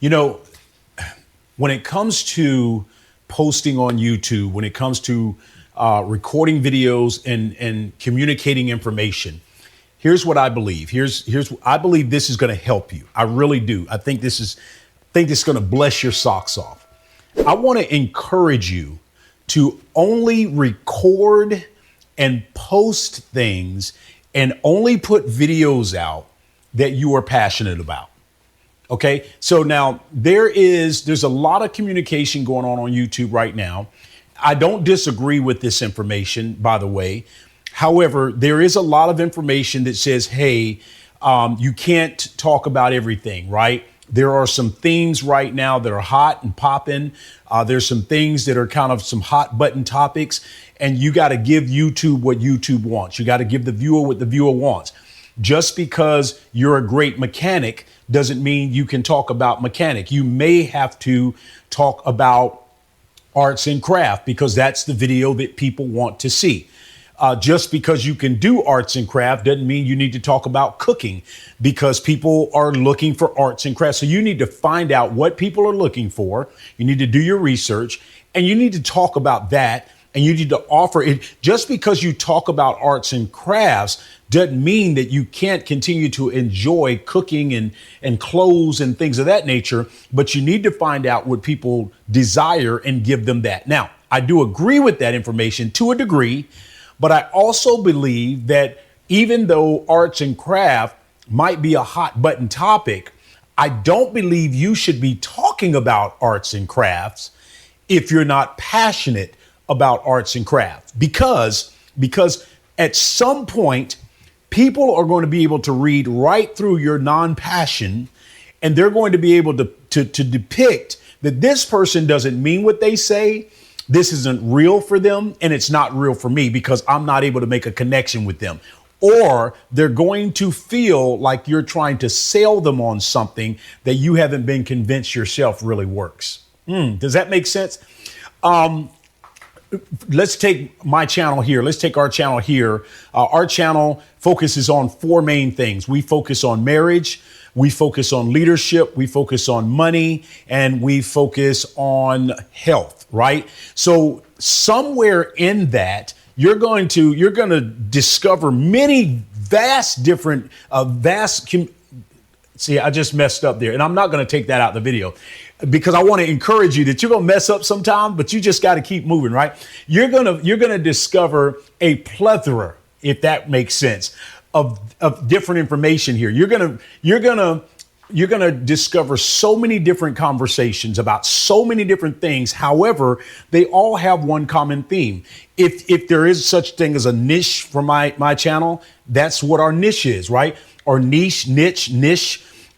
You know, when it comes to posting on YouTube, when it comes to recording videos and communicating information, here's what I believe. I believe this is going to help you. I really do. I think this is going to bless your socks off. I want to encourage you to only record and post things and only put videos out that you are passionate about. Okay, so now there's a lot of communication going on YouTube right now. I don't disagree with this information, by the way. However, there is a lot of information that says, hey, you can't talk about everything, right? There are some themes right now that are hot and popping. There's some things that are kind of some hot button topics, and you got to give YouTube what YouTube wants. You got to give the viewer what the viewer wants. Just because you're a great mechanic doesn't mean you can talk about mechanic. You may have to talk about arts and craft because that's the video that people want to see. Just because you can do arts and craft doesn't mean you need to talk about cooking because people are looking for arts and crafts. So you need to find out what people are looking for. You need to do your research and you need to talk about that. And you need to offer it. Just because you talk about arts and crafts doesn't mean that you can't continue to enjoy cooking and clothes and things of that nature. But you need to find out what people desire and give them that. Now, I do agree with that information to a degree, but I also believe that even though arts and craft might be a hot button topic, I don't believe you should be talking about arts and crafts if you're not passionate about arts and crafts, because at some point people are going to be able to read right through your non-passion and they're going to be able to depict that this person doesn't mean what they say. This isn't real for them and it's not real for me because I'm not able to make a connection with them. Or they're going to feel like you're trying to sell them on something that you haven't been convinced yourself really works. Does that make sense? Let's take my channel here. Let's take our channel here. Our channel focuses on four main things. We focus on marriage. We focus on leadership. We focus on money and we focus on health, right? So somewhere in that, you're going to discover many see, I just messed up there and I'm not going to take that out of the video because I want to encourage you that you're going to mess up sometime, but you just got to keep moving, right? You're going to discover a plethora, if that makes sense, of different information here. You're going to discover so many different conversations about so many different things. However, they all have one common theme. If there is such thing as a niche for my channel, that's what our niche is, right? Or niche.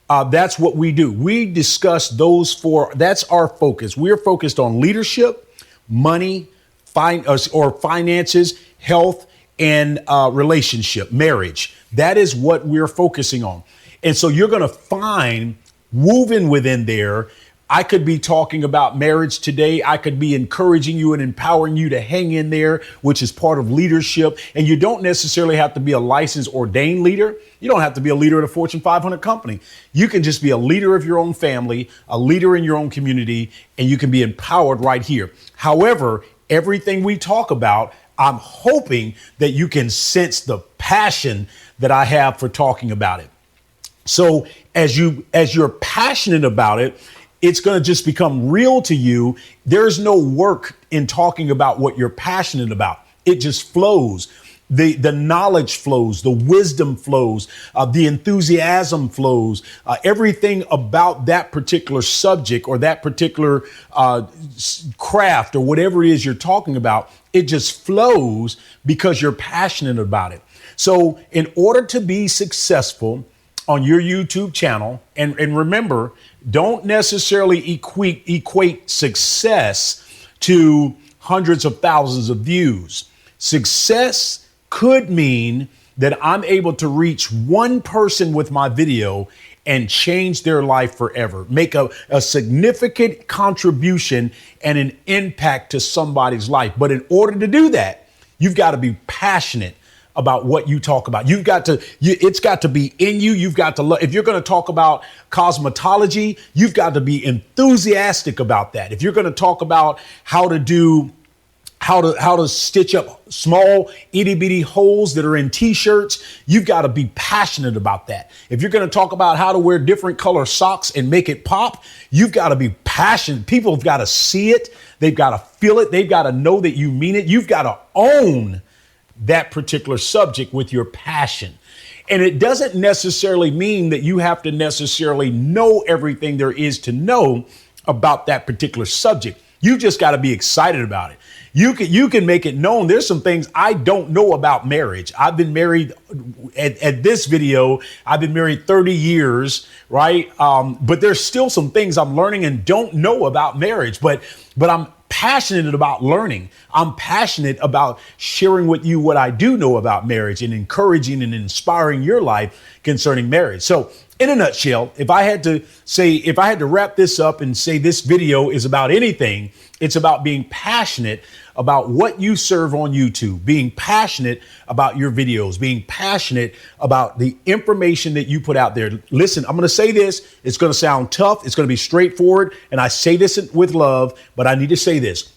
That's what we do. We discuss those four. That's our focus. We're focused on leadership, money, finances, health, and relationship, marriage. That is what we're focusing on. And so you're going to find woven within there. I could be talking about marriage today. I could be encouraging you and empowering you to hang in there, which is part of leadership. And you don't necessarily have to be a licensed ordained leader. You don't have to be a leader at a Fortune 500 company. You can just be a leader of your own family, a leader in your own community, and you can be empowered right here. However, everything we talk about, I'm hoping that you can sense the passion that I have for talking about it. So as you're passionate about it, it's going to just become real to you. There's no work in talking about what you're passionate about. It just flows. The knowledge flows, the wisdom flows, the enthusiasm flows, everything about that particular subject or that particular craft or whatever it is you're talking about, it just flows because you're passionate about it. So in order to be successful on your YouTube channel, and remember, don't necessarily equate success to hundreds of thousands of views. Success could mean that I'm able to reach one person with my video and change their life forever, make a significant contribution and an impact to somebody's life. But in order to do that, you've got to be passionate about what you talk about. It's got to be in you. You've got to love. If you're going to talk about cosmetology, you've got to be enthusiastic about that. If you're going to talk about how to stitch up small itty bitty holes that are in t-shirts, you've got to be passionate about that. If you're going to talk about how to wear different color socks and make it pop, you've got to be passionate. People have got to see it. They've got to feel it. They've got to know that you mean it. You've got to own that particular subject with your passion. And it doesn't necessarily mean that you have to necessarily know everything there is to know about that particular subject. You just got to be excited about it. You can make it known. There's some things I don't know about marriage. I've been married at this video. I've been married 30 years, right? But there's still some things I'm learning and don't know about marriage, but I'm passionate about learning. I'm passionate about sharing with you what I do know about marriage and encouraging and inspiring your life concerning marriage. So in a nutshell, if I had to wrap this up and say this video is about anything, it's about being passionate about what you serve on YouTube, being passionate about your videos, being passionate about the information that you put out there. Listen, I'm going to say this. It's going to sound tough. It's going to be straightforward. And I say this with love, but I need to say this.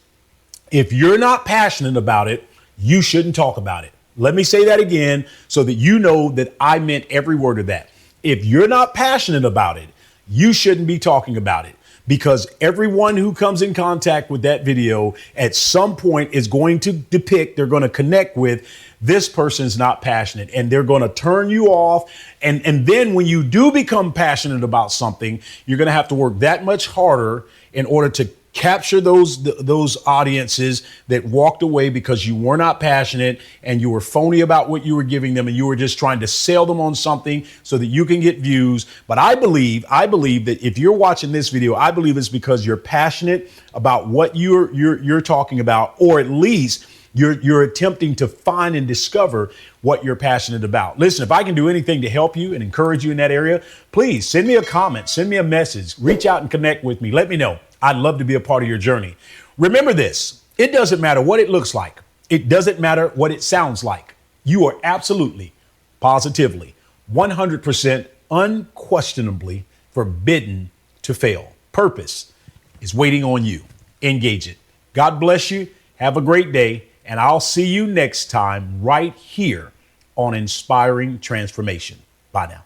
If you're not passionate about it, you shouldn't talk about it. Let me say that again so that you know that I meant every word of that. If you're not passionate about it, you shouldn't be talking about it, because everyone who comes in contact with that video at some point is going to they're going to connect with, this person's not passionate, and they're going to turn you off. And then when you do become passionate about something, you're going to have to work that much harder in order to capture those audiences that walked away because you were not passionate and you were phony about what you were giving them, and you were just trying to sell them on something so that you can get views. But I believe that if you're watching this video, I believe it's because you're passionate about what you're talking about, or at least you're attempting to find and discover what you're passionate about. Listen, if I can do anything to help you and encourage you in that area, please send me a comment, send me a message, reach out and connect with me. Let me know. I'd love to be a part of your journey. Remember this, it doesn't matter what it looks like. It doesn't matter what it sounds like. You are absolutely, positively, 100% unquestionably forbidden to fail. Purpose is waiting on you. Engage it. God bless you. Have a great day. And I'll see you next time right here on Inspiring Transformation. Bye now.